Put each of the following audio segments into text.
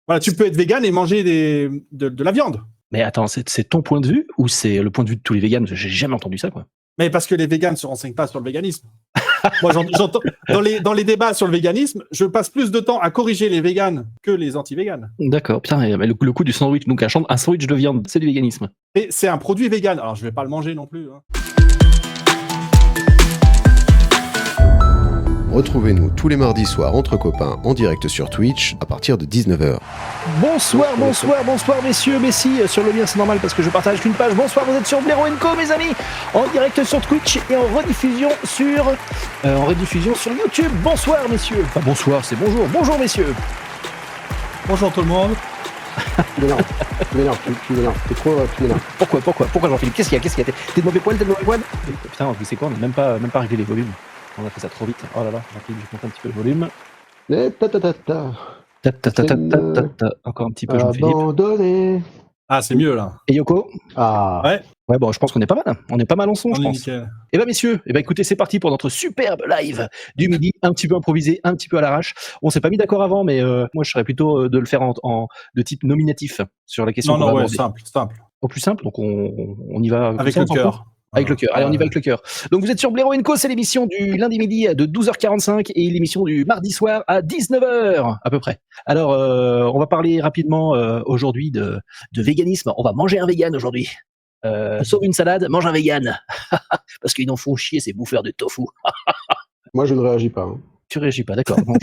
Voilà, tu peux être vegan et manger de la viande. Mais attends, c'est ton point de vue ou c'est le point de vue de tous les végans? J'ai jamais entendu ça, quoi. Mais parce que les végans ne se renseignent pas sur le véganisme. Moi, j'entends dans les débats sur le véganisme, je passe plus de temps à corriger les véganes que les anti-véganes. D'accord. Putain, mais le coup du sandwich, donc un sandwich de viande, c'est du véganisme. Et c'est un produit vegan. Alors, je vais pas le manger non plus. Hein. Retrouvez-nous tous les mardis soirs entre copains en direct sur Twitch à partir de 19h. Bonsoir messieurs, Messi, sur le mien c'est normal parce que je partage qu'une page. Bonsoir, vous êtes sur Blaireau & Co, mes amis, en direct sur Twitch et en rediffusion sur YouTube. Bonsoir messieurs, enfin bonsoir, c'est bonjour, bonjour messieurs. Bonjour tout le monde. Tu m'énerves. Pourquoi Jean-Philippe? Qu'est-ce qu'il y a? T'es de mauvais poil? Putain, vous savez quoi, on n'a même pas réglé les volumes. On a fait ça trop vite. Oh là là, Jean-Philippe, je monte un petit peu le volume. Encore un petit peu, Jean-Philippe. Abandonné. Ah, c'est mieux là. Et Yoko? Ah. Ouais, bon, je pense qu'on est pas mal. On est pas mal en son, On je est pense. nickel. Eh ben messieurs, écoutez, c'est parti pour notre superbe live du midi, un petit peu improvisé, un petit peu à l'arrache. On s'est pas mis d'accord avant, mais moi je serais plutôt de le faire de type nominatif sur la question. Non, ouais, simple. Au plus simple, donc on y va. Avec le cœur. Avec le cœur. Allez, on y va avec le cœur. Donc vous êtes sur Blaireau & Co, c'est l'émission du lundi midi de 12h45 et l'émission du mardi soir à 19h à peu près. Alors, on va parler rapidement aujourd'hui de véganisme. On va manger un vegan aujourd'hui. Sauve une salade, mange un vegan. Parce qu'ils en font chier ces bouffeurs de tofu. Moi, je ne réagis pas. Hein. Tu réagis pas, d'accord. Bon,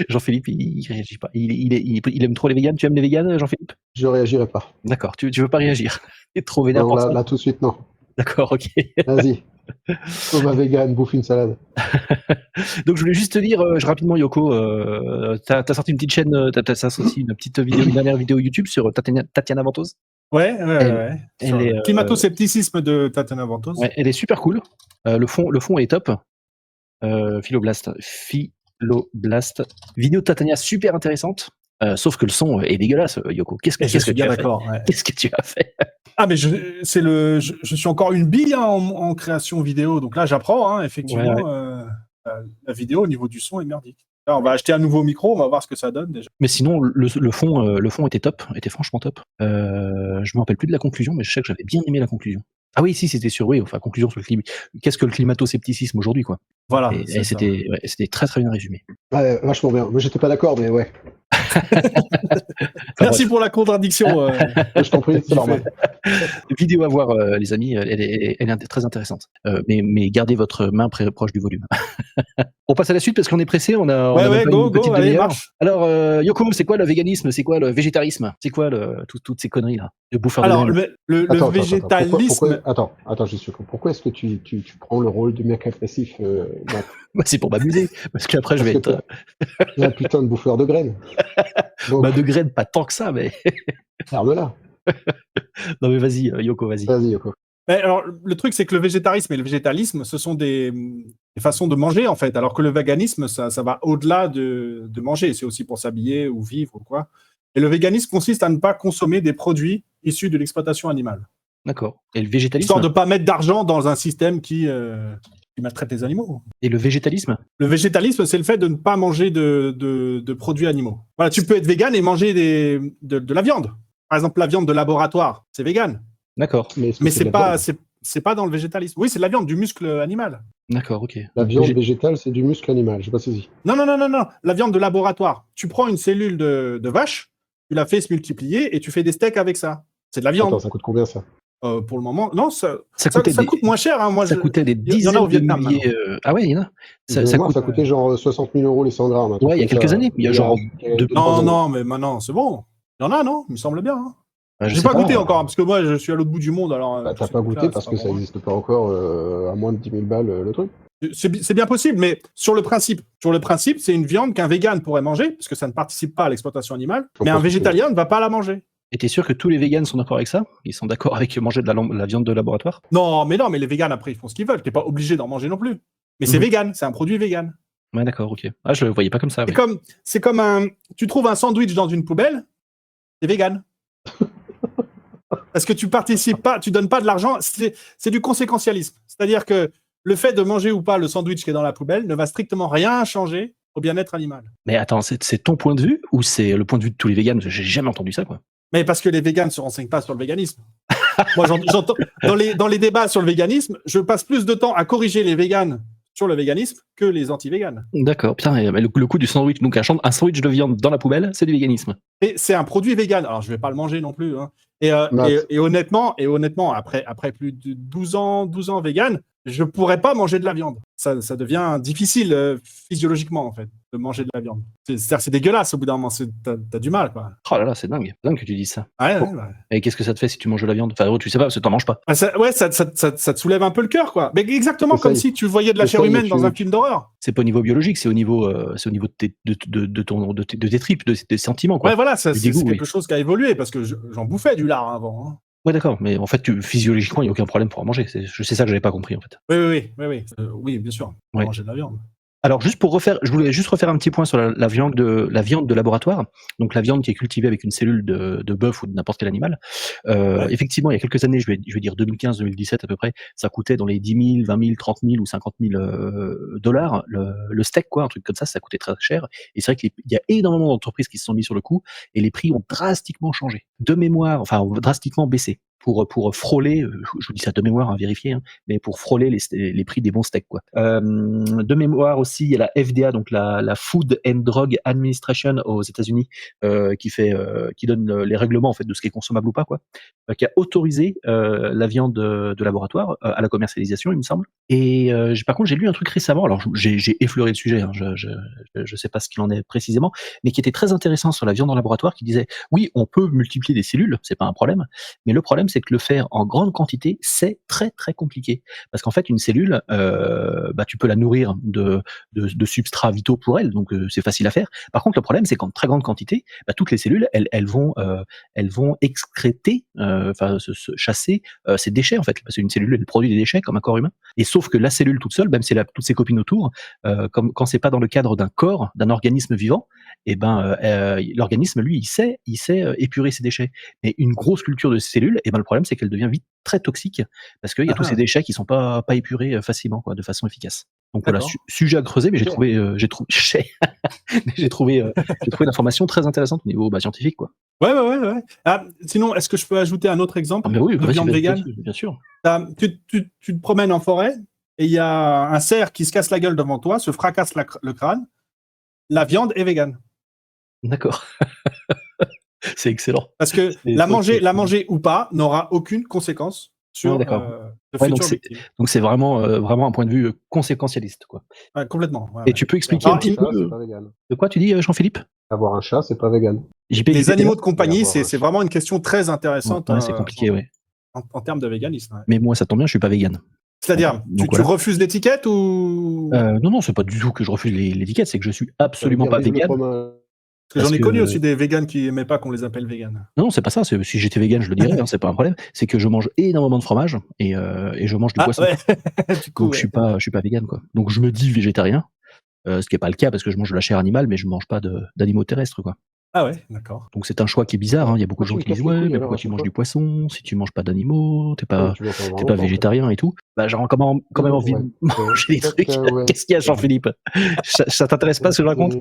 Jean-Philippe, il réagit pas. Il aime trop les végans. Tu aimes les végans, Jean-Philippe? Je réagirai pas. D'accord, tu veux pas réagir. T'es trop vénère pour ça. Là, tout de suite, non. D'accord, ok. Vas-y. Comme un vegan, bouffe une salade. Donc, je voulais juste te dire rapidement, Yoko, t'as sorti une petite chaîne, t'as sorti une petite vidéo, une dernière vidéo YouTube sur Tatiana Ventose. Ouais. Elle est climato-scepticisme de Tatiana Ventose. Ouais, elle est super cool. Le fond est top. Philoblast. Vidéo de Tatiana super intéressante. Sauf que le son est dégueulasse, Yoko. Qu'est-ce que tu as fait? Ouais. Qu'est-ce que tu as fait? Ah, mais je suis encore une bille en création vidéo. Donc là, j'apprends, effectivement. Ouais. La vidéo au niveau du son est merdique. Là, on va acheter un nouveau micro, on va voir ce que ça donne déjà. Mais sinon, le fond était top, était franchement top. Je me rappelle plus de la conclusion, mais je sais que j'avais bien aimé la conclusion. Ah oui, si, c'était conclusion sur le climat. Qu'est-ce que le climato-scepticisme aujourd'hui, quoi. Voilà. Et c'était très très bien résumé. Ouais, vachement bien. Moi, j'étais pas d'accord, mais ouais. Merci pour la contradiction. Je t'en prie, c'est normal. Vidéo à voir, les amis, elle est très intéressante. Mais gardez votre main proche du volume. On passe à la suite parce qu'on est pressé. On a go, une petite allez, demi-heure. marche. Alors, Yoko, c'est quoi le véganisme? C'est quoi le végétarisme? C'est quoi toutes ces conneries là de bouffeur Alors, de laine? le végétalisme. Attends, je suis sûr. Pourquoi est-ce que tu prends le rôle de mec agressif C'est pour m'amuser, parce qu'après je vais être un putain de bouffeur de graines. Donc, de graines, pas tant que ça, mais ferme-la. Non mais vas-y, Yoko, vas-y. Vas-y, Yoko. Alors, le truc, c'est que le végétarisme et le végétalisme, ce sont des façons de manger, en fait, alors que le véganisme, ça va au-delà de manger. C'est aussi pour s'habiller ou vivre ou quoi. Et le véganisme consiste à ne pas consommer des produits issus de l'exploitation animale. D'accord. Et le végétalisme? Histoire de ne pas mettre d'argent dans un système qui maltraite les animaux. Et le végétalisme? Le végétalisme, c'est le fait de ne pas manger de produits animaux. Voilà, tu peux être vegan et manger de la viande. Par exemple, la viande de laboratoire, c'est vegan. D'accord. Mais c'est pas dans le végétalisme. Oui, c'est de la viande, du muscle animal. D'accord, ok. La viande végétale, c'est du muscle animal, j'ai pas saisi. Non. La viande de laboratoire. Tu prends une cellule de vache, tu la fais se multiplier et tu fais des steaks avec ça. C'est de la viande. Attends, ça coûte combien ça? Pour le moment, non, ça coûte moins cher. Moi, ça coûtait des dizaines de milliers. Ah ouais, il y en a. Ça coûtait genre 60 000 € les 100 grammes. Ouais, il y a quelques années. Il y a genre Non, mais maintenant, c'est bon. Il y en a, non? Il me semble bien. Hein. J'ai pas goûté encore, parce que moi, je suis à l'autre bout du monde. Alors, t'as pas goûté parce que ça n'existe pas encore à moins de 10 000 balles le truc. C'est bien possible, mais sur le principe, c'est une viande qu'un vegan pourrait manger, parce que ça ne participe pas à l'exploitation animale, mais un végétalien ne va pas la manger. Et t'es sûr que tous les végans sont d'accord avec ça? Ils sont d'accord avec manger de la viande de laboratoire? Non, mais les végans, après, ils font ce qu'ils veulent. T'es pas obligé d'en manger non plus. Mais c'est vegan, c'est un produit vegan. Ouais, d'accord, ok. Ah, je le voyais pas comme ça. C'est comme tu trouves un sandwich dans une poubelle, c'est vegan. Parce que tu participes pas, tu donnes pas de l'argent, c'est du conséquentialisme. C'est-à-dire que le fait de manger ou pas le sandwich qui est dans la poubelle ne va strictement rien changer au bien-être animal. Mais attends, c'est ton point de vue ou c'est le point de vue de tous les végans? J'ai jamais entendu ça, quoi. Mais parce que les végans ne se renseignent pas sur le véganisme. Moi, j'entends dans les débats sur le véganisme, je passe plus de temps à corriger les véganes sur le véganisme que les anti-véganes. D'accord, putain, mais le coup du sandwich, donc un sandwich de viande dans la poubelle, c'est du véganisme. Mais c'est un produit vegan, alors je vais pas le manger non plus. Hein. Matt. Et honnêtement, après plus de 12 ans vegan, je pourrais pas manger de la viande. Ça devient difficile physiologiquement, en fait, de manger de la viande. C'est dégueulasse au bout d'un moment, t'as du mal, quoi. Oh là là, c'est dingue que tu dises ça. Ouais, Bon. Et qu'est-ce que ça te fait si tu manges de la viande? Enfin, tu sais pas, parce que t'en manges pas. Ça te soulève un peu le cœur, quoi. Mais exactement Essaye. comme si tu voyais de la chair Essaye, humaine tu- dans un film d'horreur. C'est pas au niveau biologique, c'est au niveau de tes tripes, de tes sentiments, quoi. Ouais, voilà, c'est dégoût, quelque chose qui a évolué, parce que j'en bouffais du lard avant. Hein. Ouais, d'accord, mais en fait, physiologiquement, il n'y a aucun problème pour en manger. C'est ça que j'avais pas compris, en fait. Oui, bien sûr. Ouais. Manger de la viande. Alors, je voulais juste refaire un petit point sur la viande de laboratoire. Donc, la viande qui est cultivée avec une cellule de bœuf ou de n'importe quel animal. Ouais. Effectivement, il y a quelques années, je vais dire 2015-2017 à peu près, ça coûtait dans les 10 000, 20 000, 30 000 ou 50 000 dollars le steak, quoi, un truc comme ça coûtait très cher. Et c'est vrai qu'il y a énormément d'entreprises qui se sont mis sur le coup et les prix ont drastiquement changé. De mémoire, enfin, ont drastiquement baissé. Pour frôler, je vous dis ça de mémoire à vérifier, hein, mais pour frôler les prix des bons steaks, quoi. De mémoire aussi, il y a la FDA, donc la Food and Drug Administration aux États-Unis, qui donne les règlements en fait de ce qui est consommable ou pas, quoi, qui a autorisé la viande de laboratoire à la commercialisation, il me semble. Et par contre, j'ai lu un truc récemment. Alors, j'ai effleuré le sujet. Hein, je sais pas ce qu'il en est précisément, mais qui était très intéressant sur la viande en laboratoire, qui disait oui, on peut multiplier des cellules, c'est pas un problème, mais le problème c'est que le faire en grande quantité, c'est très très compliqué. Parce qu'en fait, une cellule, tu peux la nourrir de substrats vitaux pour elle, donc c'est facile à faire. Par contre, le problème, c'est qu'en très grande quantité, toutes les cellules, elles vont excréter, chasser ces déchets en fait. Parce qu'une cellule, elle produit des déchets comme un corps humain. Et sauf que la cellule toute seule, même si elle a toutes ses copines autour, comme quand c'est pas dans le cadre d'un corps, d'un organisme vivant, l'organisme, lui, il sait épurer ses déchets. Mais une grosse culture de cellules, le problème, c'est qu'elle devient vite très toxique parce qu'il y a tous ces déchets qui sont pas épurés facilement, quoi, de façon efficace. Donc voilà, sujet à creuser, mais j'ai trouvé l'information très intéressante au niveau scientifique, quoi. Ouais. Ah, sinon, est-ce que je peux ajouter un autre exemple de viande végane? Bien sûr. Tu te promènes en forêt et il y a un cerf qui se casse la gueule devant toi, se fracasse le crâne. La viande est végane. D'accord. C'est excellent. Parce que la manger ou pas n'aura aucune conséquence sur le futur victime. Donc c'est vraiment un point de vue conséquentialiste, quoi. Ouais, complètement. Ouais, et tu peux expliquer un petit peu de quoi tu dis, Jean-Philippe? Avoir un chat, c'est pas vegan. Les animaux de compagnie, c'est vraiment une question très intéressante. Ouais, c'est compliqué, oui. En termes de véganisme. Ouais. Mais moi, ça tombe bien, je suis pas vegan. C'est-à-dire, tu refuses l'étiquette ou Non, c'est pas du tout que je refuse l'étiquette, c'est que je suis absolument pas vegan. Parce que j'en ai connu aussi des végans qui n'aimaient pas qu'on les appelle véganes. Non, c'est pas ça. Si j'étais vegan, je le dirais, c'est pas un problème. C'est que je mange énormément de fromage et je mange du poisson. Ouais. Donc je suis pas vegan, quoi. Donc je me dis végétarien, ce qui est pas le cas parce que je mange de la chair animale, mais je mange pas d'animaux terrestres, quoi. Ah ouais, d'accord. Donc c'est un choix qui est bizarre. Hein. Il y a beaucoup de gens qui disent ouais, mais pourquoi tu manges du poisson? Si tu manges pas d'animaux, t'es pas végétarien et tout. J'aurais quand même envie de manger des trucs. Qu'est-ce qu'il y a, Jean-Philippe? Ça t'intéresse pas ce que je raconte?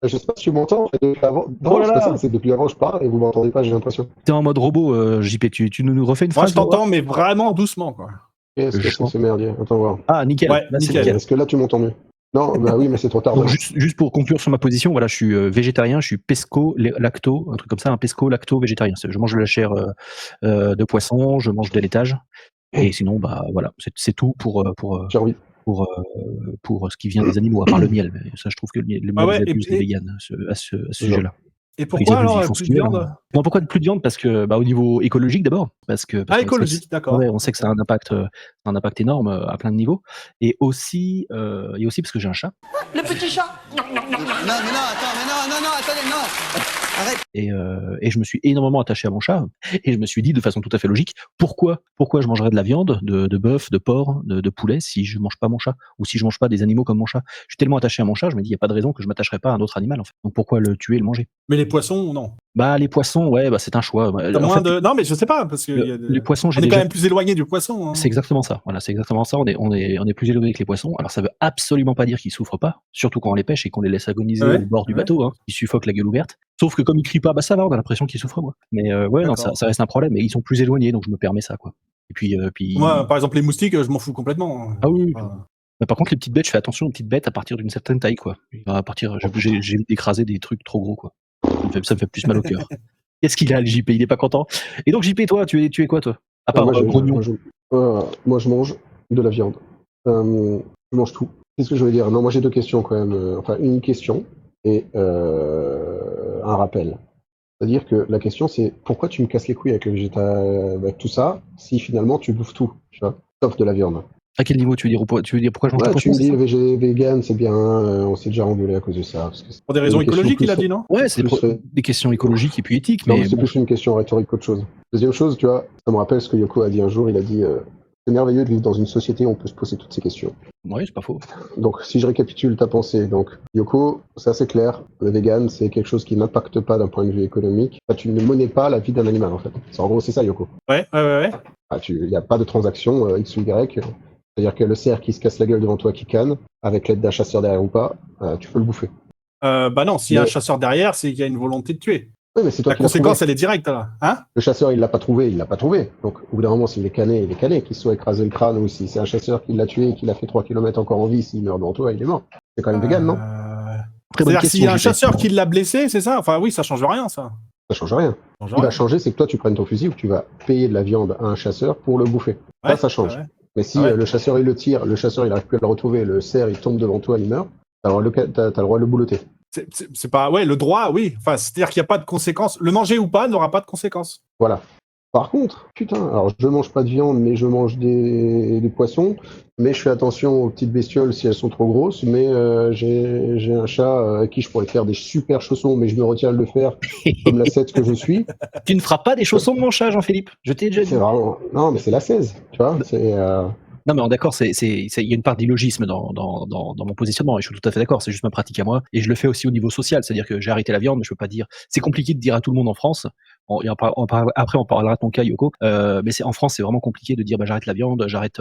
Je sais pas si tu m'entends. C'est depuis avant je parle et vous m'entendez pas, j'ai l'impression. T'es en mode robot, JP. Tu nous refais une phrase? Moi je t'entends, mais vraiment doucement, quoi. Qu'est-ce que c'est merdier? Attends voir. Ah nickel. Ouais, nickel. Est-ce que là tu m'entends mieux? Non, oui, mais c'est trop tard. Donc, juste pour conclure sur ma position, voilà, je suis végétarien, je suis pesco, lacto, un truc comme ça, un pesco, lacto, végétarien. Je mange de la chair de poisson, je mange de laitage, et sinon, voilà, c'est tout pour ce qui vient des animaux, à part le miel. Mais ça, je trouve que le miel est plus vegan à ce sujet-là. Et pourquoi alors plus de viande? Non, pourquoi plus de viande? Parce que au niveau écologique d'abord, parce que écologique, d'accord. Ouais, on sait que ça a un impact énorme à plein de niveaux, et aussi parce que j'ai un chat. Le petit chat. Non, attendez, non. Arrête. Et je me suis énormément attaché à mon chat, et je me suis dit de façon tout à fait logique, pourquoi je mangerais de la viande, de bœuf, de porc, de poulet, si je mange pas mon chat, ou si je mange pas des animaux comme mon chat. Je suis tellement attaché à mon chat, je me dis il y a pas de raison que je m'attacherais pas à un autre animal en fait. Donc pourquoi le tuer et le manger? Mais les poissons, non. Bah les poissons, ouais, bah c'est un choix. T'as moins de... Non, mais je sais pas, parce que les poissons, on est quand même plus éloigné du poisson. Hein. C'est exactement ça. Voilà, c'est exactement ça. On est plus éloigné que les poissons. Alors ça veut absolument pas dire qu'ils souffrent pas, surtout quand on les pêche et qu'on les laisse agoniser au bord du bateau. Hein. Ils suffoquent la gueule ouverte. Sauf que comme ils crient pas, bah ça va, on a l'impression qu'ils souffrent, moi. Mais ouais, non, ça reste un problème. Et ils sont plus éloignés, donc je me permets ça, quoi. Et puis, moi, par exemple, les moustiques, je m'en fous complètement. Ah oui. Mais par contre, les petites bêtes, je fais attention aux petites bêtes à partir d'une certaine taille, quoi. J'évite d'écraser des trucs trop gros, quoi. Ça me fait plus mal au cœur. Qu'est-ce qu'il a, le JP? Il est pas content. Et donc, JP, toi, tu es quoi, toi? À part grognon. Moi, je mange de la viande. Je mange tout. Qu'est-ce que je veux dire? Non, moi, j'ai deux questions, quand même. Enfin, une question et un rappel. C'est-à-dire que la question, c'est pourquoi tu me casses les couilles avec le végétal, avec tout ça, si finalement tu bouffes tout, tu vois, sauf de la viande. À quel niveau tu veux dire pourquoi je mange pas tu me dis le vegan, c'est bien, on s'est déjà engueulé à cause de ça. Parce que pour des raisons écologiques, il a dit, non? Ouais, c'est des questions écologiques et puis éthiques. Non, mais c'est plus une question rhétorique qu'autre chose. Deuxième chose, tu vois, ça me rappelle ce que Yoko a dit un jour, il a dit c'est merveilleux de vivre dans une société où on peut se poser toutes ces questions. Oui, c'est pas faux. Donc, si je récapitule ta pensée, donc, Yoko, ça c'est clair, le vegan, c'est quelque chose qui n'impacte pas d'un point de vue économique. Enfin, tu ne monnaies pas la vie d'un animal, en fait. En gros, c'est ça, Yoko. Ouais. Il n'y a pas de transaction X ou Y. C'est-à-dire que le cerf qui se casse la gueule devant toi, qui canne, avec l'aide d'un chasseur derrière ou pas, tu peux le bouffer. Bah non, s'il y a un chasseur derrière, c'est qu'il y a une volonté de tuer. Oui, mais c'est toi la conséquence, elle est directe, là. Hein? Le chasseur, il l'a pas trouvé. Donc, au bout d'un moment, s'il est cané, il est cané. Qu'il soit écrasé le crâne ou si c'est un chasseur qui l'a tué et qui l'a fait 3 km encore en vie, s'il meurt devant toi, il est mort. C'est quand même vegan, non? C'est-à-dire s'il y a un chasseur qui l'a blessé, c'est ça? Enfin, oui, ça change rien, ça. Ça change rien. Ce qui va changer, c'est que toi, tu prennes ton fusil ou tu vas payer de la viande à un chasseur pour le bouffer. Ça change. Ouais. Mais si le chasseur, il le tire, le chasseur, il arrive plus à le retrouver, le cerf, il tombe devant toi, il meurt, t'as le droit de le boulotter. C'est pas... Ouais, le droit, oui. Enfin, c'est-à-dire qu'il n'y a pas de conséquences. Le manger ou pas n'aura pas de conséquences. Voilà. Par contre, alors je mange pas de viande, mais je mange des poissons, mais je fais attention aux petites bestioles si elles sont trop grosses, mais j'ai un chat à qui je pourrais faire des super chaussons, mais je me retiens de le faire comme la 16 que je suis. Tu ne feras pas des chaussons de mon chat, Jean-Philippe. Je t'ai déjà dit. C'est vraiment... Non, mais c'est la 16, tu vois. Non, mais d'accord, il y a une part d'illogisme dans mon positionnement, et je suis tout à fait d'accord, c'est juste ma pratique à moi, et je le fais aussi au niveau social, c'est-à-dire que j'ai arrêté la viande, mais je peux pas dire, c'est compliqué de dire à tout le monde en France, après on parlera de ton cas, Yoko, mais en France, c'est vraiment compliqué de dire, bah, j'arrête la viande, j'arrête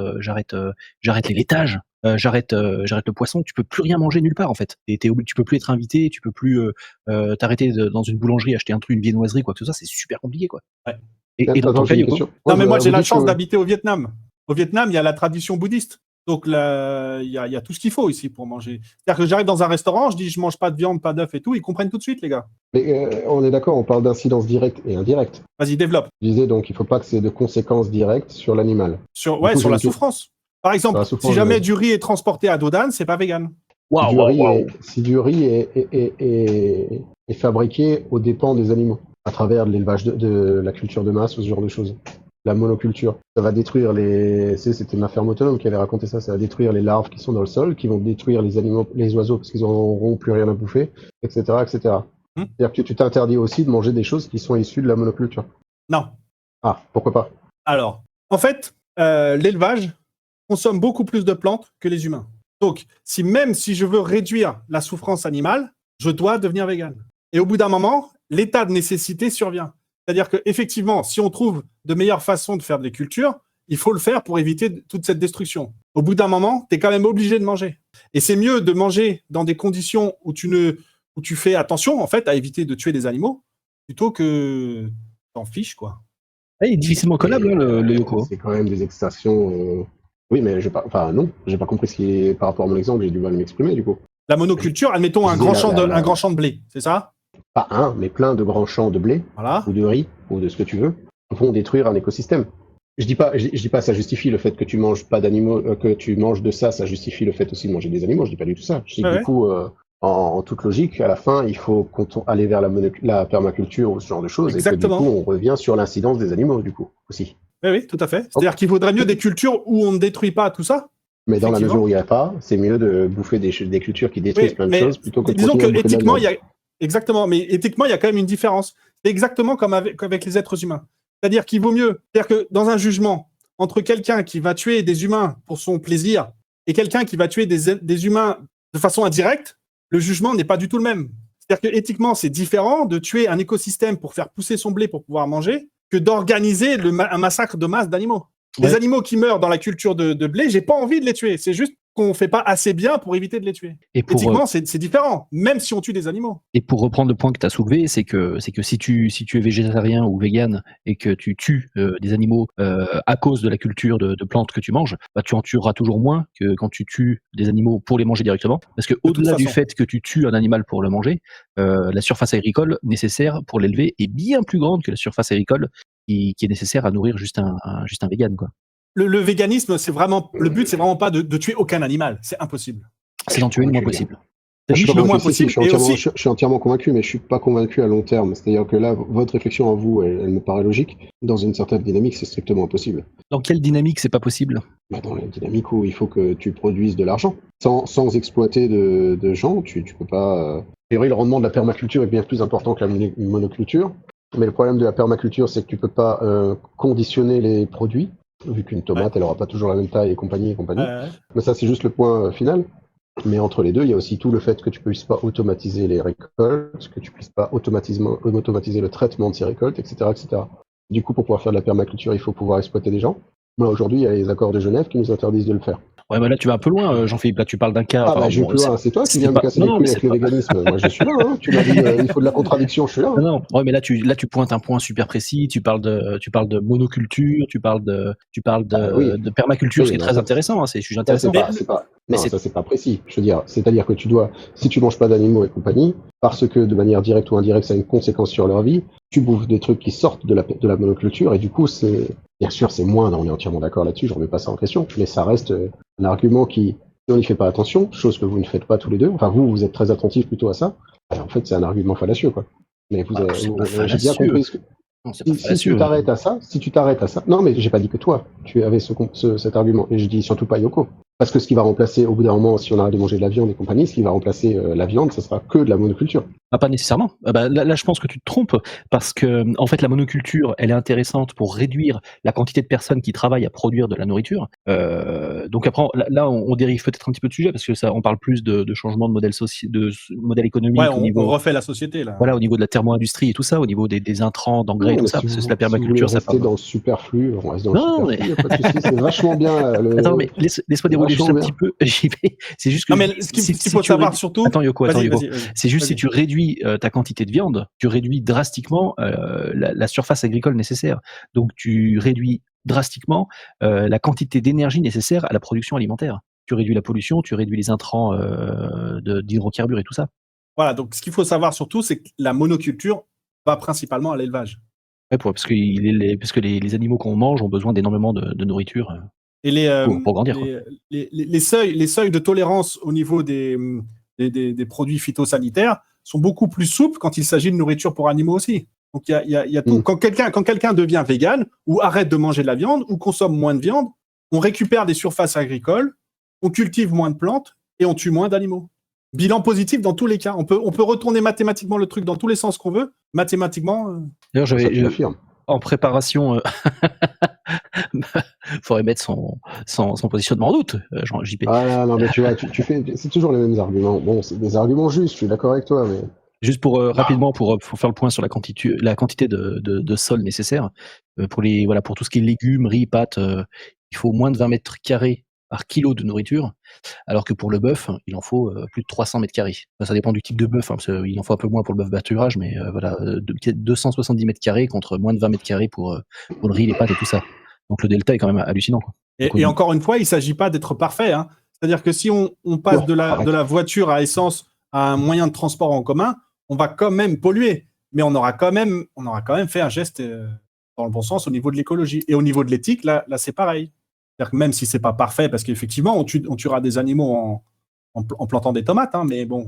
les laitages, j'arrête le poisson, tu peux plus rien manger nulle part, en fait, et tu peux plus être invité, tu peux plus t'arrêter dans une boulangerie, acheter un truc, une viennoiserie, quoi que ce soit, c'est super compliqué, quoi. Ouais. Et dans ton cas, Yoko? Non, mais moi, j'ai la chance d'habiter au Vietnam. Au Vietnam, il y a la tradition bouddhiste. Donc, il y a tout ce qu'il faut ici pour manger. C'est-à-dire que j'arrive dans un restaurant, je dis je mange pas de viande, pas d'œuf et tout, ils comprennent tout de suite, les gars. Mais on est d'accord, on parle d'incidence directe et indirecte. Vas-y, développe. Je disais donc, il faut pas que c'est de conséquences directes sur l'animal. Sur la souffrance. Par exemple, si jamais du riz est transporté à Dodane, c'est pas vegan. Si du riz est fabriqué aux dépens des animaux, à travers de l'élevage de la culture de masse ou ce genre de choses. La monoculture, ça va détruire c'était ma ferme autonome qui avait raconté ça, ça va détruire les larves qui sont dans le sol, qui vont détruire les animaux, les oiseaux parce qu'ils n'auront plus rien à bouffer, etc., etc. C'est-à-dire que tu t'interdis aussi de manger des choses qui sont issues de la monoculture. Non. Ah, pourquoi pas? Alors, en fait, l'élevage consomme beaucoup plus de plantes que les humains. Donc, même si je veux réduire la souffrance animale, je dois devenir vegan. Et au bout d'un moment, l'état de nécessité survient. C'est-à-dire qu'effectivement, si on trouve de meilleures façons de faire des cultures, il faut le faire pour éviter toute cette destruction. Au bout d'un moment, tu es quand même obligé de manger. Et c'est mieux de manger dans des conditions où tu fais attention, en fait, à éviter de tuer des animaux, plutôt que t'en fiches, quoi. Il est difficilement collable, le Yoko. C'est quand même des extractions... Oui, mais j'ai pas compris ce qui est... Par rapport à mon exemple, j'ai du mal à m'exprimer, du coup. La monoculture, admettons un grand champ de blé, c'est ça? Pas un, mais plein de grands champs de blé, ou de riz, ou de ce que tu veux, vont détruire un écosystème. Je dis pas ça justifie le fait que tu manges pas d'animaux, que tu manges de ça justifie le fait aussi de manger des animaux, je dis pas du tout ça. Je dis que du coup, en toute logique, à la fin, il faut aller vers la permaculture ou ce genre de choses, Exactement. Et que du coup, on revient sur l'incidence des animaux, du coup, aussi. Oui, tout à fait. C'est-à-dire qu'il vaudrait mieux des cultures où on ne détruit pas tout ça. Mais dans la mesure où il n'y a pas, c'est mieux de bouffer des cultures qui détruisent plein de choses plutôt que de disons que éthiquement, exactement, mais éthiquement, il y a quand même une différence. C'est exactement comme avec les êtres humains. C'est-à-dire qu'il vaut mieux, c'est-à-dire que dans un jugement, entre quelqu'un qui va tuer des humains pour son plaisir et quelqu'un qui va tuer des humains de façon indirecte, le jugement n'est pas du tout le même. C'est-à-dire que éthiquement, c'est différent de tuer un écosystème pour faire pousser son blé pour pouvoir manger que d'organiser un massacre de masse d'animaux. Ouais. Les animaux qui meurent dans la culture de blé, j'ai pas envie de les tuer. C'est juste qu'on fait pas assez bien pour éviter de les tuer. Et pour, Éthiquement, c'est différent, même si on tue des animaux. Et pour reprendre le point que tu as soulevé, c'est que si tu es végétarien ou vegan et que tu tues des animaux à cause de la culture de plantes que tu manges, bah, tu en tueras toujours moins que quand tu tues des animaux pour les manger directement. Parce que au-delà du fait que tu tues un animal pour le manger, la surface agricole nécessaire pour l'élever est bien plus grande que la surface agricole qui est nécessaire à nourrir juste un vegan, quoi. Le véganisme, le but, c'est vraiment pas de tuer aucun animal. C'est impossible. C'est d'en tuer le moins possible. Je suis, le moins possible. je suis entièrement convaincu, mais je suis pas convaincu à long terme. C'est-à-dire que là, votre réflexion en vous, elle me paraît logique. Dans une certaine dynamique, c'est strictement impossible. Dans quelle dynamique c'est pas possible? Bah, dans la dynamique où il faut que tu produises de l'argent. Sans exploiter de gens, tu peux pas... A priori, le rendement de la permaculture est bien plus important que la monoculture. Mais le problème de la permaculture, c'est que tu peux pas conditionner les produits, vu qu'une tomate, elle aura pas toujours la même taille et compagnie. Mais ça, c'est juste le point final. Mais entre les deux, il y a aussi tout le fait que tu ne puisses pas automatiser les récoltes, que tu ne puisses pas automatiser le traitement de ces récoltes, etc., etc. Du coup, pour pouvoir faire de la permaculture, il faut pouvoir exploiter des gens. Moi, aujourd'hui, il y a les accords de Genève qui nous interdisent de le faire. Ouais, mais là, tu vas un peu loin, Jean-Philippe. Là, tu parles d'un cas. Je vais plus loin. C'est toi qui viens me casser les couilles avec le véganisme. Moi, je suis là. Hein. Tu m'as dit il faut de la contradiction, je suis là. Non. Ouais, mais là, tu pointes un point super précis. Tu parles de monoculture. Tu parles de permaculture, ce qui est très intéressant. Hein, c'est sujet intéressant. Ça, c'est pas précis. Je veux dire, c'est-à-dire que si tu manges pas d'animaux et compagnie, parce que de manière directe ou indirecte, ça a une conséquence sur leur vie, tu bouffes des trucs qui sortent de la monoculture et du coup, bien sûr, c'est moindre. On est entièrement d'accord là-dessus. Je remets pas ça en question, mais ça reste un argument qui, si on n'y fait pas attention, chose que vous ne faites pas tous les deux, enfin vous êtes très attentifs plutôt à ça, en fait c'est un argument fallacieux, quoi. Mais j'ai bien compris ce que... Non, si tu t'arrêtes à ça, non mais j'ai pas dit que toi, tu avais cet argument, et je dis surtout pas Yoko. Parce que ce qui va remplacer, au bout d'un moment, si on arrête de manger de la viande et compagnie, ce qui va remplacer la viande, ça sera que de la monoculture. Ah, pas nécessairement. Là, je pense que tu te trompes, parce que en fait, la monoculture, elle est intéressante pour réduire la quantité de personnes qui travaillent à produire de la nourriture. Donc après, là, on dérive peut-être un petit peu de sujet, parce que ça, on parle plus de changement de modèle économique. Ouais, on refait la société là. Voilà, au niveau de la thermo-industrie et tout ça, au niveau des intrants, d'engrais, tout ça. Parce que la permaculture, ça rester dans le superflu, on reste dans le superflu. Pas de souci, c'est vachement bien. Attends, mais laisse-moi dérouler juste un petit peu. C'est juste que. Non, mais ce qu'il faut savoir surtout. Attends, Yoko. Vas-y. C'est juste si tu réduis ta quantité de viande, tu réduis drastiquement la surface agricole nécessaire. Donc tu réduis drastiquement la quantité d'énergie nécessaire à la production alimentaire. Tu réduis la pollution, tu réduis les intrants d'hydrocarbures et tout ça. Voilà, donc ce qu'il faut savoir surtout, c'est que la monoculture va principalement à l'élevage. Ouais, parce que les animaux qu'on mange ont besoin d'énormément de nourriture. Et pour grandir. Les seuils de tolérance au niveau des produits phytosanitaires sont beaucoup plus souples quand il s'agit de nourriture pour animaux aussi. Donc il y a tout. Quand quelqu'un devient vegan ou arrête de manger de la viande ou consomme moins de viande, on récupère des surfaces agricoles, on cultive moins de plantes et on tue moins d'animaux. Bilan positif dans tous les cas. On peut retourner mathématiquement le truc dans tous les sens qu'on veut. Mathématiquement. D'ailleurs, j'affirme. En préparation, faudrait mettre son positionnement en doute, JP. Ah non, mais tu vois, tu fais, c'est toujours les mêmes arguments. Bon, c'est des arguments justes, je suis d'accord avec toi, mais... Juste rapidement, pour faire le point sur la quantité de sol nécessaire, pour tout ce qui est légumes, riz, pâtes, il faut moins de 20 mètres carrés par kilo de nourriture, alors que pour le bœuf, il en faut plus de 300 mètres carrés. Ça dépend du type de bœuf, parce qu'il en faut un peu moins pour le bœuf pâturage, mais 270 mètres carrés contre moins de 20 mètres carrés pour le riz, les pâtes et tout ça. Donc le delta est quand même hallucinant, quoi. Et encore une fois, il ne s'agit pas d'être parfait. Hein. C'est-à-dire que si on passe de la voiture à essence à un moyen de transport en commun, on va quand même polluer. Mais on aura quand même fait un geste dans le bon sens au niveau de l'écologie. Et au niveau de l'éthique, là c'est pareil. C'est-à-dire que même si c'est pas parfait, parce qu'effectivement, on tuera des animaux en plantant des tomates, hein, mais bon,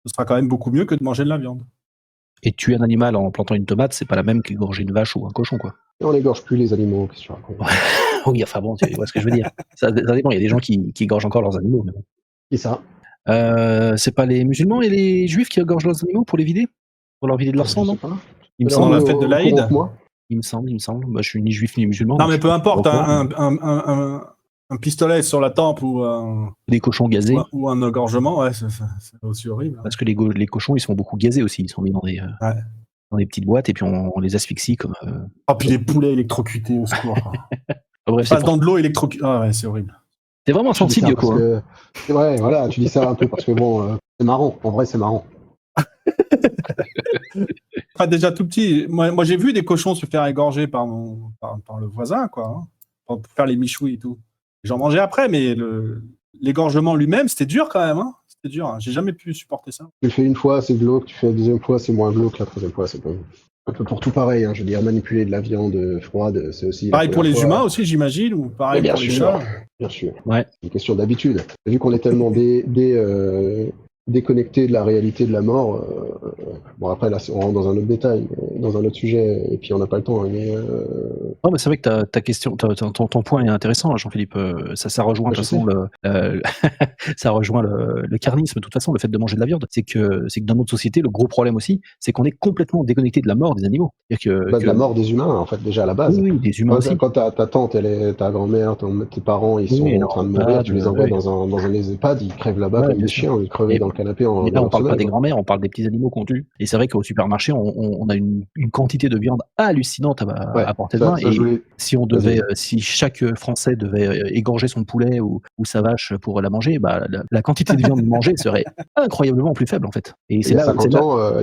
ce sera quand même beaucoup mieux que de manger de la viande. Et tuer un animal en plantant une tomate, c'est pas la même qu'égorger une vache ou un cochon, quoi. Et on n'égorge plus les animaux, qu'est-ce que tu racontes? Oui, enfin bon, tu vois ce que je veux dire. Ça dépend, il y a des gens qui égorgent encore leurs animaux. Mais bon. Qui ça? C'est pas les musulmans et les juifs qui égorgent leurs animaux pour les vider? Pour leur vider de leur sang, non? Il me semble, la fête de l'Aïd. Il me semble. Moi, je suis ni juif ni musulman. Non, mais peu importe. Un pistolet sur la tempe ou Des cochons gazés. ou un engorgement, ouais, c'est aussi horrible. Parce que les cochons, ils sont beaucoup gazés aussi. Ils sont mis dans des petites boîtes et puis on les asphyxie comme. Ah, puis les poulets électrocutés au secours. Bref, Passe dans de l'eau électrocutée. Ah ouais, c'est horrible. T'es vraiment Tu dis sensible, ça Yoko. parce que- Ouais, voilà, tu dis ça un peu parce que bon, c'est marrant. En vrai, c'est marrant. Enfin, déjà tout petit. Moi, j'ai vu des cochons se faire égorger par le voisin, quoi, hein, pour faire les michouis et tout. J'en mangeais après, mais l'égorgement lui-même, c'était dur quand même. Hein. C'était dur. Hein. J'ai jamais pu supporter ça. Tu le fais une fois, c'est glauque. Tu fais la deuxième fois, c'est moins glauque. La troisième fois, c'est pas. Un peu pour tout pareil. Hein. Je veux dire, manipuler de la viande froide, c'est aussi. Pareil pour les fois. humains aussi, j'imagine, ou pareil Bien pour les sûr. chats. Bien sûr. Ouais. C'est une question d'habitude. Vu qu'on est tellement déconnecté de la réalité de la mort. Bon, après, là, on rentre dans un autre détail, dans un autre sujet, et puis on n'a pas le temps. Hein, mais Non, mais c'est vrai que ta question, ton point est intéressant, hein, Jean-Philippe. Ça rejoint de toute façon ça rejoint le carnisme. De toute façon, le fait de manger de la viande, c'est que dans notre société, le gros problème aussi, c'est qu'on est complètement déconnecté de la mort des animaux. C'est-à-dire de la mort des humains, en fait, déjà à la base. Oui, des humains aussi. Quand ta tante, ta grand-mère, tes parents, ils sont en train de mourir, tu les envoies dans un EHPAD, ils crèvent là-bas comme des chiens, ils crèvent dans le canapé en. Mais là, on parle pas des grands-mères, on parle des petits animaux qu'on tue. Et c'est vrai qu'au supermarché, on a une quantité de viande hallucinante à portée de main. Et si chaque Français devait égorger son poulet ou sa vache pour la manger, bah, la quantité de viande mangée serait incroyablement plus faible en fait. Et c'est il y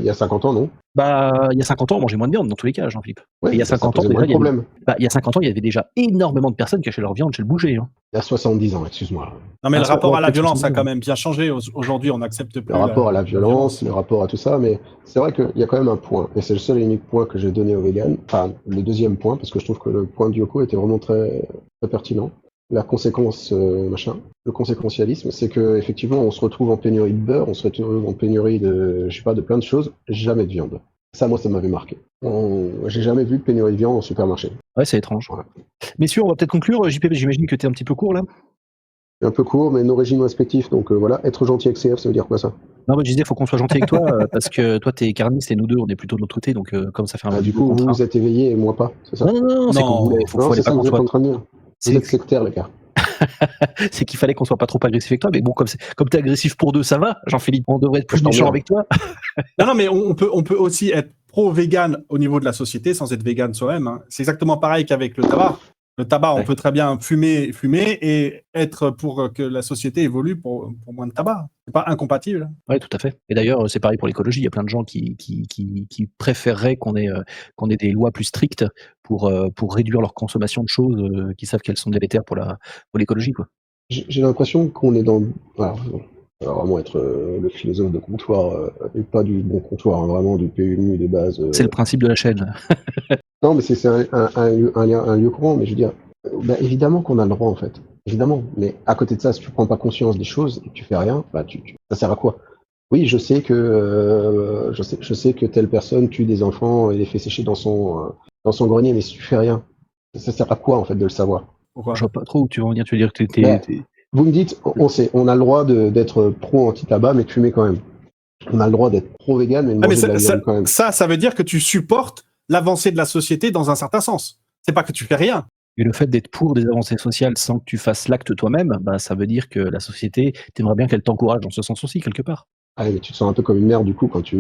a 50 ans, non? Bah, il y a 50 ans, on mangeait moins de viande dans tous les cas, Jean-Philippe. Ouais, il y a 50 ans, déjà, il y a 50 ans, il y avait déjà énormément de personnes qui achetaient leur viande chez le boucher. Hein. Il y a 70 ans, excuse-moi. Non, mais le rapport à la violence a quand même bien changé. Aujourd'hui, on n'accepte plus. Le rapport à la violence, le rapport à tout ça, mais c'est vrai qu'il y a quand même un point, et c'est le seul et unique point que j'ai donné aux véganes, enfin, le deuxième point, parce que je trouve que le point de Yoko était vraiment très, très pertinent. La conséquence, le conséquentialisme, c'est que effectivement, on se retrouve en pénurie de beurre, on se retrouve en pénurie de plein de choses, jamais de viande. Ça, moi, ça m'avait marqué. J'ai jamais vu de pénurie de viande en supermarché. Ouais, c'est étrange. Voilà. Messieurs, on va peut-être conclure. JP, j'imagine que tu es un petit peu court là. Un peu court, mais nos régimes respectifs. Donc voilà, être gentil avec CF, ça veut dire quoi ça? Non, je disais, il faut qu'on soit gentil avec toi, parce que toi, t'es carniste et nous deux, on est plutôt de l'autre côté, donc comme ça fait un du coup, vous êtes éveillé et moi pas, c'est ça? Non, c'est qu'on voulait, faut c'est ça que vous êtes en train de dire. Vous êtes sectaire, les gars. C'est qu'il fallait qu'on soit pas trop agressif avec toi, mais bon, comme t'es agressif pour deux, ça va, Jean-Philippe, on devrait être plus méchant avec toi. Non, mais on peut aussi être pro-vegan au niveau de la société sans être vegan soi-même. Hein. C'est exactement pareil qu'avec le tabac. Le tabac, on peut très bien fumer et être pour que la société évolue pour moins de tabac. C'est pas incompatible. Oui, tout à fait. Et d'ailleurs, c'est pareil pour l'écologie. Il y a plein de gens qui préféreraient qu'on ait des lois plus strictes pour réduire leur consommation de choses qui savent qu'elles sont délétères pour l'écologie, quoi. J'ai l'impression qu'on est dans. Alors, ça va vraiment être le philosophe de comptoir, et pas du bon comptoir, hein, vraiment du PMU des bases. C'est le principe de la chaîne. Non, mais c'est un lieu courant, mais je veux dire, évidemment qu'on a le droit en fait, évidemment. Mais à côté de ça, si tu prends pas conscience des choses et que tu fais rien, ça sert à quoi? Oui, je sais que telle personne tue des enfants et les fait sécher dans son grenier, mais si tu fais rien, ça sert à quoi en fait de le savoir? Pourquoi? Je vois pas trop où tu veux en venir. Tu veux dire que vous me dites, on a le droit d'être pro anti-tabac, mais de fumer quand même. On a le droit d'être pro-vegan, mais de manger de la viande quand même. Ça veut dire que tu supportes l'avancée de la société dans un certain sens. C'est pas que tu fais rien. Et le fait d'être pour des avancées sociales sans que tu fasses l'acte toi-même, ça veut dire que la société, t'aimerais bien qu'elle t'encourage dans ce sens aussi, quelque part. Ah, mais tu te sens un peu comme une merde, du coup, quand tu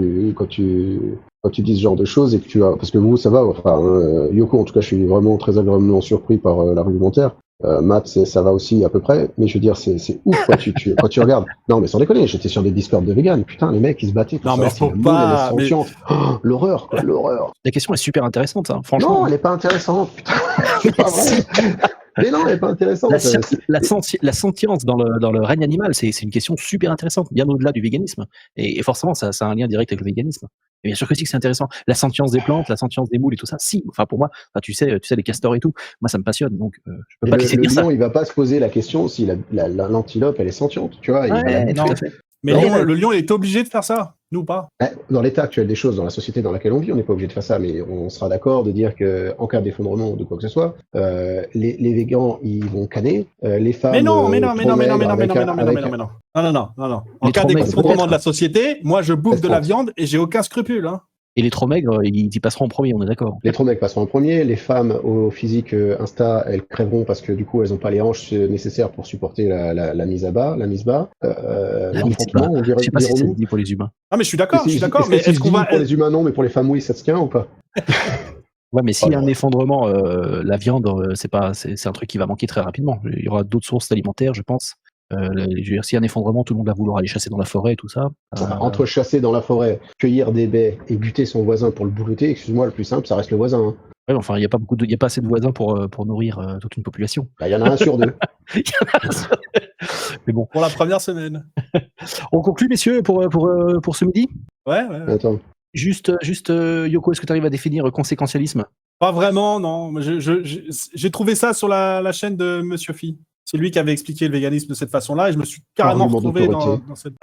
dis ce genre de choses et que parce que vous, ça va, enfin, Yoko, en tout cas, je suis vraiment très agréablement surpris par l'argumentaire. Matt, ça va aussi à peu près, mais je veux dire, c'est ouf quand tu regardes. Non, mais sans déconner, j'étais sur des Discords de vegan, putain, les mecs, ils se battaient pour savoir si la moule, elle est sentiente. Oh, l'horreur, quoi, l'horreur. La question est super intéressante, hein, franchement. Non, elle est pas intéressante, putain. C'est pas vrai. Mais non, elle est pas intéressante. La sentience dans le règne animal, c'est une question super intéressante, bien au-delà du véganisme. Et forcément, ça a un lien direct avec le véganisme. Et bien sûr que si, que c'est intéressant. La sentience des plantes, la sentience des moules et tout ça, si. Enfin, pour moi, tu sais, les castors et tout, moi, ça me passionne. Donc, je peux pas laisser dire ça. Le lion, il va pas se poser la question si l'antilope, elle est sentiente, tu vois. Ouais, tout à fait. Mais le lion, il est obligé de faire ça, nous pas. Dans l'état actuel des choses, dans la société dans laquelle on vit, on n'est pas obligé de faire ça, mais on sera d'accord de dire qu'en cas d'effondrement ou de quoi que ce soit, les végans, ils vont canner, les femmes... Mais non. En cas d'effondrement de la société, moi, je bouffe de la viande et j'ai aucun scrupule, hein. Et les trop maigres, ils y passeront en premier, on est d'accord. Les trop mecs passeront en premier, les femmes au physique Insta, elles crèveront parce que du coup elles n'ont pas les hanches nécessaires pour supporter la mise à bas, la mise bas. L'enfantement, on Je dirait, sais pas si ça se dirons-nous. dit pour les humains. Ah, mais je suis d'accord, Mais est-ce qu'on va. pour les humains non, mais pour les femmes oui, ça se tient ou pas? Ouais, mais s'il y a un Voilà. effondrement, la viande, c'est un truc qui va manquer très rapidement. Il y aura d'autres sources alimentaires, je pense. Je veux dire, s'il y a un effondrement, tout le monde va vouloir aller chasser dans la forêt et tout ça. Entre chasser dans la forêt, cueillir des baies et buter son voisin pour le boulotter, excuse-moi, le plus simple, ça reste le voisin. Hein. Ouais, enfin, il n'y a pas il y a pas assez de voisins pour nourrir toute une population. Bah, il y en a un sur deux. Il y en a un seul. Mais bon, Pour la première semaine. on conclut, messieurs, pour ce midi. Ouais. Attends. Juste, Yoko, est-ce que tu arrives à définir conséquentialisme? Pas vraiment, non. J'ai trouvé ça sur la chaîne de Monsieur Phi. C'est lui qui avait expliqué le véganisme de cette façon-là et je me suis carrément Argument retrouvé d'autorité. dans cette.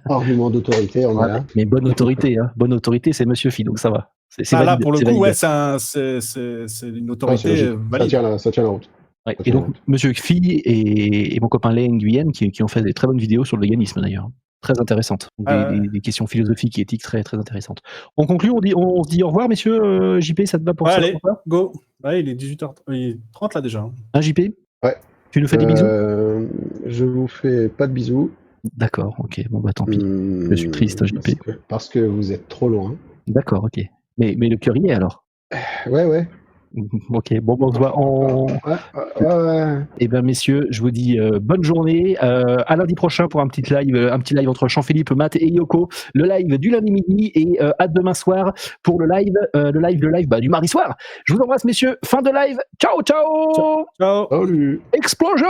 Argument d'autorité, on est là. Mais bonne autorité, hein. Bonne autorité, c'est Monsieur Phi, donc ça va. C'est Ah, là, valide, pour le c'est coup, valide. ouais, c'est une Ouais, c'est autorité logique. valide. Ça tient la route. Ouais. Ça Et tient la donc, route. Monsieur Phi et mon copain Len Nguyen qui ont fait des très bonnes vidéos sur le véganisme d'ailleurs. Très intéressantes. Donc, Ah, ouais. des questions philosophiques et éthiques très, très intéressantes. On conclut, on se dit au revoir, messieurs. JP, ça te va pour Ouais, ça? allez, go. Ouais, il est 18h30 là déjà. Hein, JP? Ouais. Tu nous fais des bisous? Je vous fais pas de bisous. D'accord, ok. Bon, bah tant pis. Je suis triste, JP. Parce que vous êtes trop loin. D'accord, ok. Mais le cœur y est alors? Ouais. Ok, bon, on se voit en. Ouais. Eh bien, messieurs, je vous dis bonne journée. À lundi prochain pour un petit live entre Jean-Philippe, Matt et Yoko. Le live du lundi midi et à demain soir pour le live du mardi soir. Je vous embrasse, messieurs. Fin de live. Ciao, ciao. Ciao. Salut. Explosion.